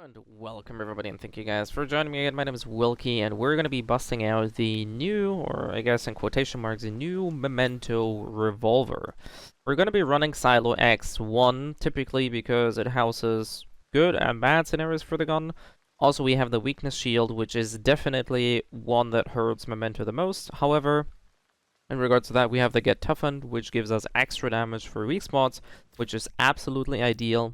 And welcome everybody, and thank you guys for joining me again. My name is Wilky, and we're going to be busting out the new, or I guess in quotation marks, the new Memento revolver. We're going to be running Silo X1, typically because it houses good and bad scenarios for the gun. Also, we have the weakness shield, which is definitely one that hurts Memento the most. However, in regards to that, we have the Get Toughened, which gives us extra damage for weak spots, which is absolutely ideal.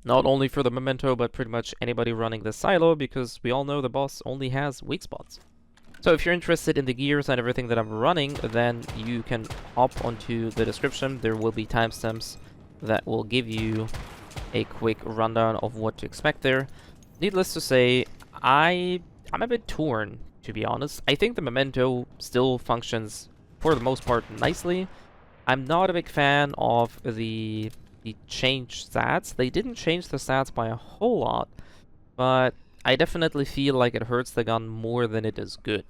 Not only for the Memento, but pretty much anybody running this silo, because we all know the boss only has weak spots. So if you're interested in the gears and everything that I'm running, then you can hop onto the description. There will be timestamps that will give you a quick rundown of what to expect there. Needless to say, I'm a bit torn, to be honest. I think the Memento still functions, for the most part, nicely. I'm not a big fan of the changed stats. They didn't change the stats by a whole lot, but I definitely feel like it hurts the gun more than it is good.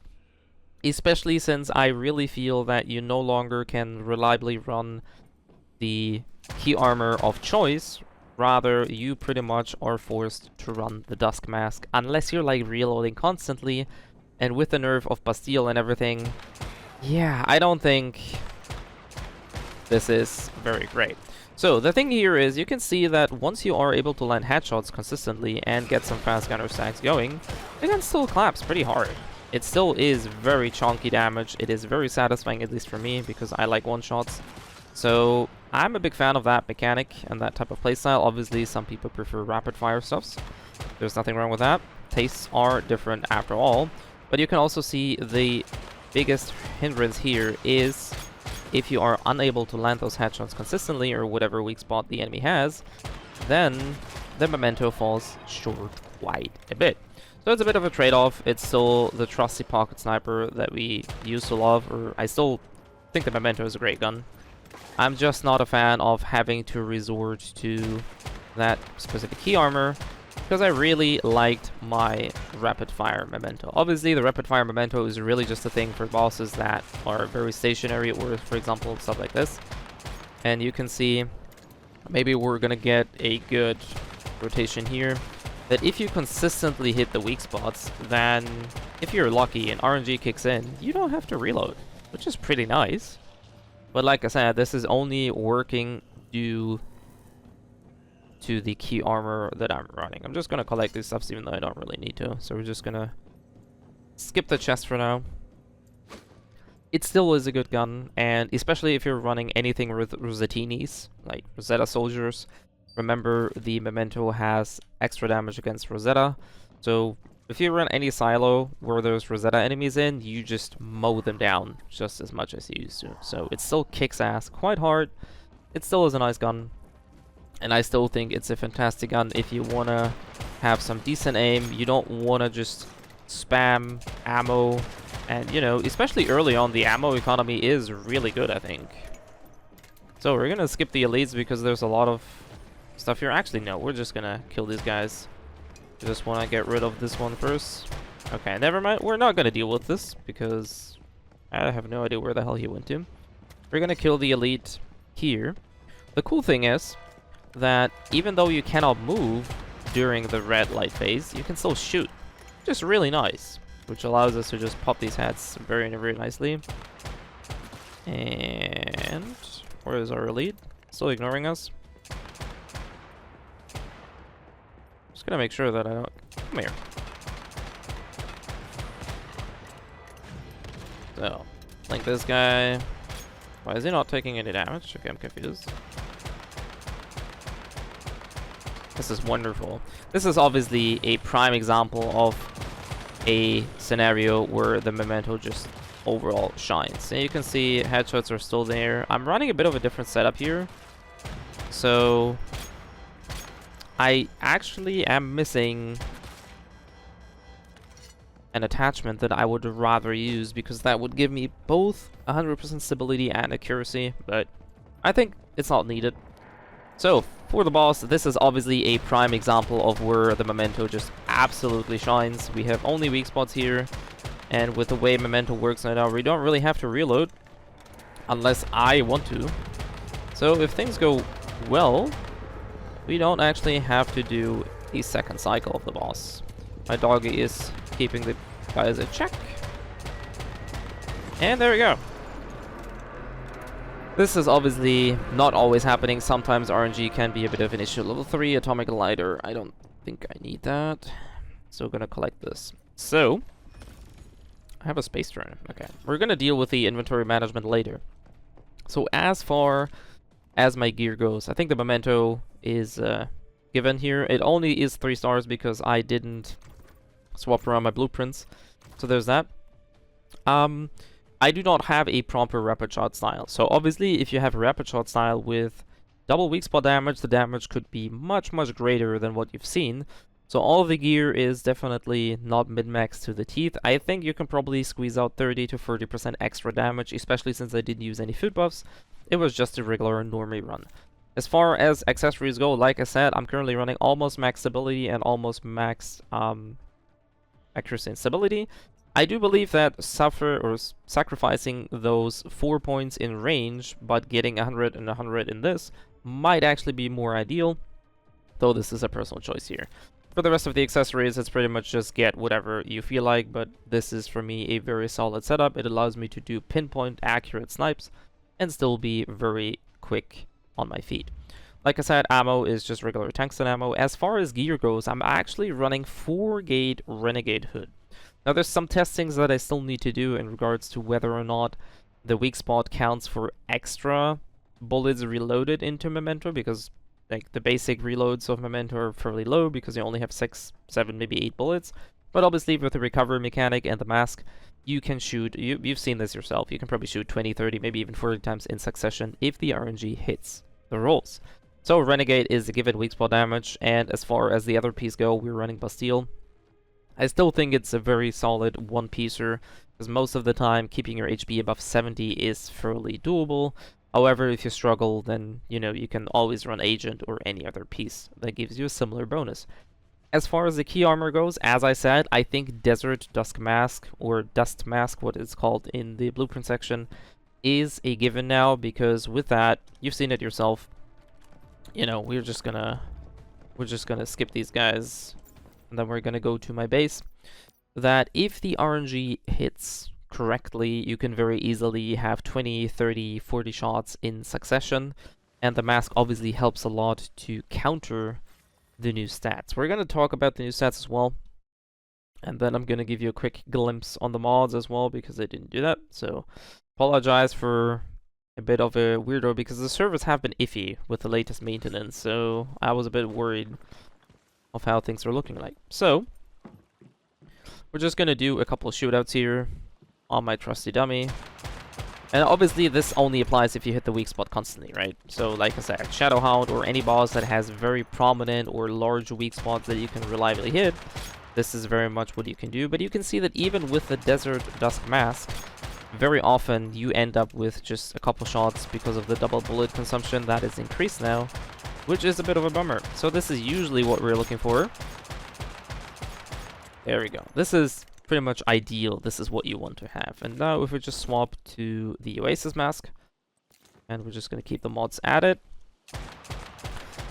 Especially since I really feel that you no longer can reliably run the key armor of choice. Rather, you pretty much are forced to run the Dusk Mask, unless you're like reloading constantly. And with the nerf of Bastille and everything, yeah, I don't think this is very great. So the thing here is, you can see that once you are able to land headshots consistently and get some fast counter stacks going, the gun still claps pretty hard. It still is very chunky damage. It is very satisfying, at least for me, because I like one-shots. So I'm a big fan of that mechanic and that type of playstyle. Obviously, some people prefer rapid-fire stuffs. There's nothing wrong with that. Tastes are different after all. But you can also see the biggest hindrance here is if you are unable to land those headshots consistently, or whatever weak spot the enemy has, then the Memento falls short quite a bit. So it's a bit of a trade-off. It's still the trusty pocket sniper that we used to love, or I still think the Memento is a great gun. I'm just not a fan of having to resort to that specific key armor, because I really liked my rapid-fire Memento. Obviously, the rapid-fire Memento is really just a thing for bosses that are very stationary, or, for example, stuff like this. And you can see, maybe we're gonna get a good rotation here, that if you consistently hit the weak spots, then if you're lucky and RNG kicks in, you don't have to reload, which is pretty nice. But like I said, this is only working due to the key armor that I'm running. I'm just gonna collect these stuffs even though I don't really need to. So we're just gonna skip the chest for now. It still is a good gun, and especially if you're running anything with Rosatinis, like Rosetta soldiers. Remember, the Memento has extra damage against Rosetta. So if you run any silo where there's Rosetta enemies in, you just mow them down just as much as you used to. So it still kicks ass quite hard. It still is a nice gun. And I still think it's a fantastic gun if you want to have some decent aim. You don't want to just spam ammo. And, you know, especially early on, the ammo economy is really good, I think. So we're going to skip the elites because there's a lot of stuff here. Actually, no, we're just going to kill these guys. I just want to get rid of this one first. Okay, never mind. We're not going to deal with this because I have no idea where the hell he went to. We're going to kill the elite here. The cool thing is that even though you cannot move during the red light phase, you can still shoot. Just really nice, which allows us to just pop these heads very, very nicely. And where is our elite? Still ignoring us. Just gonna make sure that I don't... Come here. So, like this guy. Why is he not taking any damage? Okay, I'm confused. This is wonderful. This is obviously a prime example of a scenario where the Memento just overall shines. And you can see headshots are still there. I'm running a bit of a different setup here. So I actually am missing an attachment that I would rather use, because that would give me both 100% stability and accuracy, but I think it's not needed. So, for the boss, this is obviously a prime example of where the Memento just absolutely shines. We have only weak spots here, and with the way Memento works right now, we don't really have to reload, unless I want to. So if things go well, we don't actually have to do the second cycle of the boss. My doggy is keeping the guys in check. And there we go. This is obviously not always happening. Sometimes RNG can be a bit of an issue. Level 3 atomic lighter. I don't think I need that. So gonna collect this. So I have a space turn. Okay. We're gonna deal with the inventory management later. So as far as my gear goes, I think the Memento is given here. It only is 3 stars because I didn't swap around my blueprints. So there's that. I do not have a proper rapid shot style. So obviously if you have a rapid shot style with double weak spot damage, the damage could be much greater than what you've seen. So all of the gear is definitely not min-max to the teeth. I think you can probably squeeze out 30 to 40% extra damage, especially since I didn't use any food buffs. It was just a regular normie run. As far as accessories go, like I said, I'm currently running almost max stability and almost max accuracy and stability. I do believe that sacrificing those 4 points in range, but getting 100 and 100 in this, might actually be more ideal, though this is a personal choice here. For the rest of the accessories, it's pretty much just get whatever you feel like, but this is for me a very solid setup. It allows me to do pinpoint accurate snipes and still be very quick on my feet. Like I said, ammo is just regular tungsten ammo. As far as gear goes, I'm actually running 4-gauge Renegade Hood. Now there's some testings that I still need to do in regards to whether or not the weak spot counts for extra bullets reloaded into Memento, because like the basic reloads of Memento are fairly low because you only have 6, 7, maybe 8 bullets. But obviously with the recovery mechanic and the mask, you can shoot, you've seen this yourself, you can probably shoot 20, 30, maybe even 40 times in succession if the RNG hits the rolls. So Renegade is a given weak spot damage, and as far as the other piece go, we're running Bastille. I still think it's a very solid one-piecer, because most of the time keeping your HP above 70 is fairly doable. However, if you struggle, then, you know, you can always run Agent or any other piece that gives you a similar bonus. As far as the key armor goes, as I said, I think Desert Dusk Mask, or Dust Mask, what it's called in the blueprint section, is a given now, because with that, you've seen it yourself. You know, we're just gonna skip these guys, and then we're gonna go to my base. That if the RNG hits correctly, you can very easily have 20, 30, 40 shots in succession, and the mask obviously helps a lot to counter the new stats. We're gonna talk about the new stats as well, and then I'm gonna give you a quick glimpse on the mods as well, because I didn't do that. So apologize for a bit of a weirdo, because the servers have been iffy with the latest maintenance, so I was a bit worried of how things are looking like. So we're just gonna do a couple of shootouts here on my trusty dummy. And obviously this only applies if you hit the weak spot constantly, right? So like I said, Shadowhound or any boss that has very prominent or large weak spots that you can reliably hit, this is very much what you can do. But you can see that even with the Desert Dusk Mask, very often you end up with just a couple shots because of the double bullet consumption that is increased now, which is a bit of a bummer. So this is usually what we're looking for. There we go. This is pretty much ideal. This is what you want to have. And now if we just swap to the Oasis Mask, and we're just going to keep the mods added.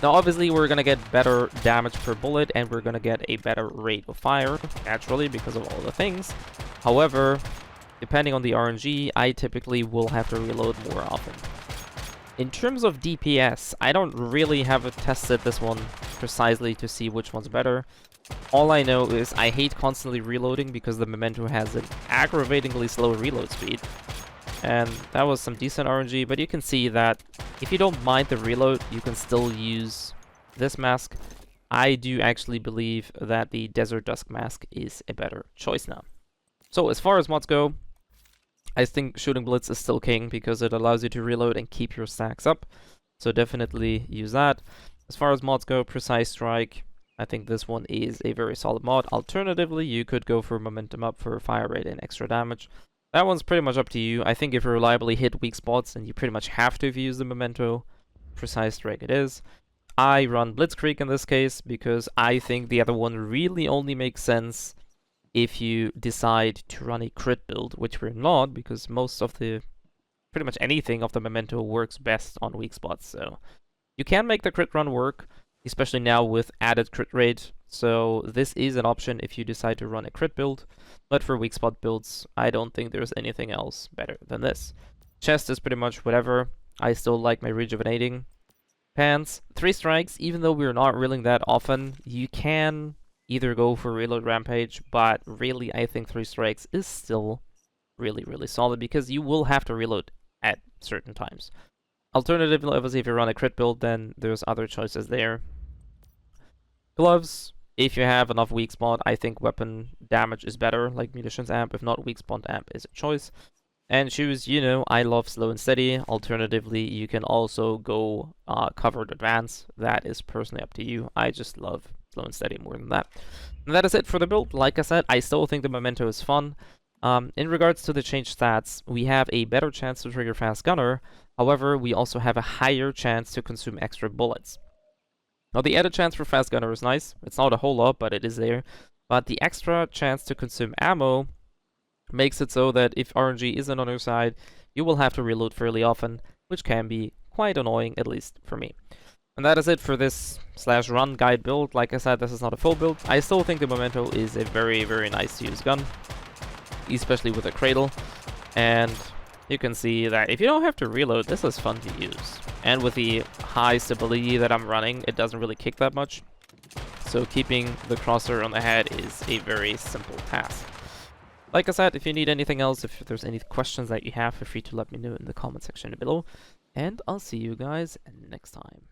Now obviously we're going to get better damage per bullet, and we're going to get a better rate of fire, naturally, because of all the things. However, depending on the RNG, I typically will have to reload more often. In terms of DPS, I don't really have tested this one precisely to see which one's better. All I know is I hate constantly reloading because the Memento has an aggravatingly slow reload speed. And that was some decent RNG, but you can see that if you don't mind the reload, you can still use this mask. I do actually believe that the Desert Dusk Mask is a better choice now. So as far as mods go, I think Shooting Blitz is still king because it allows you to reload and keep your stacks up. So definitely use that. As far as mods go, Precise Strike, I think this one is a very solid mod. Alternatively, you could go for Momentum Up for fire rate and extra damage. That one's pretty much up to you. I think if you reliably hit weak spots, then you pretty much have to if you use the Memento, Precise Strike it is. I run Blitzkrieg in this case because I think the other one really only makes sense if you decide to run a crit build, which we're not, because most of the, pretty much anything of the Memento works best on weak spots. So you can make the crit run work, especially now with added crit rate. So this is an option if you decide to run a crit build, but for weak spot builds, I don't think there's anything else better than this. Chest is pretty much whatever. I still like my rejuvenating. Pants, 3 strikes, even though we're not reeling that often, you can either go for reload rampage, but really I think 3 strikes is still really, really solid because you will have to reload at certain times. Alternatively, obviously, if you run a crit build, then there's other choices there. Gloves, if you have enough weak spot, I think weapon damage is better, like munitions amp. If not, weak spot amp is a choice. And shoes, you know, I love slow and steady. Alternatively, you can also go covered advance. That is personally up to you. I just love slow and steady more than that. And that is it for the build. Like I said, I still think the Memento is fun. In regards to the changed stats, we have a better chance to trigger fast gunner. However, we also have a higher chance to consume extra bullets. Now, the added chance for fast gunner is nice. It's not a whole lot, but it is there. But the extra chance to consume ammo makes it so that if RNG isn't on your side, you will have to reload fairly often, which can be quite annoying, at least for me. And that is it for this /run guide build. Like I said, this is not a full build. I still think the Memento is a very, very nice to use gun, especially with a cradle. And you can see that if you don't have to reload, this is fun to use. And with the high stability that I'm running, it doesn't really kick that much. So keeping the crosshair on the head is a very simple task. Like I said, if you need anything else, if there's any questions that you have, feel free to let me know in the comment section below. And I'll see you guys next time.